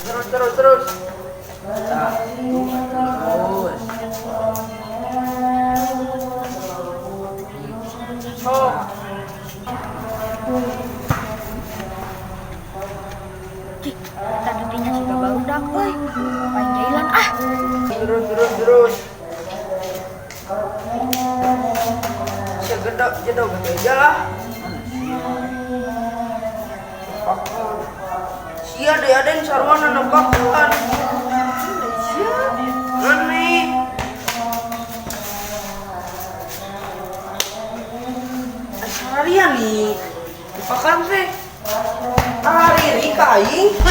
Terus. Nah, terus. Oh. Cik, tadinya sudah baru dah, woi. Main jailan ah. Terus. Segedok jedok aja lah. Sia deh ada yang sarwana nempakan. Aneh. Seharian nih. Nempakan teh. Hari ini kain.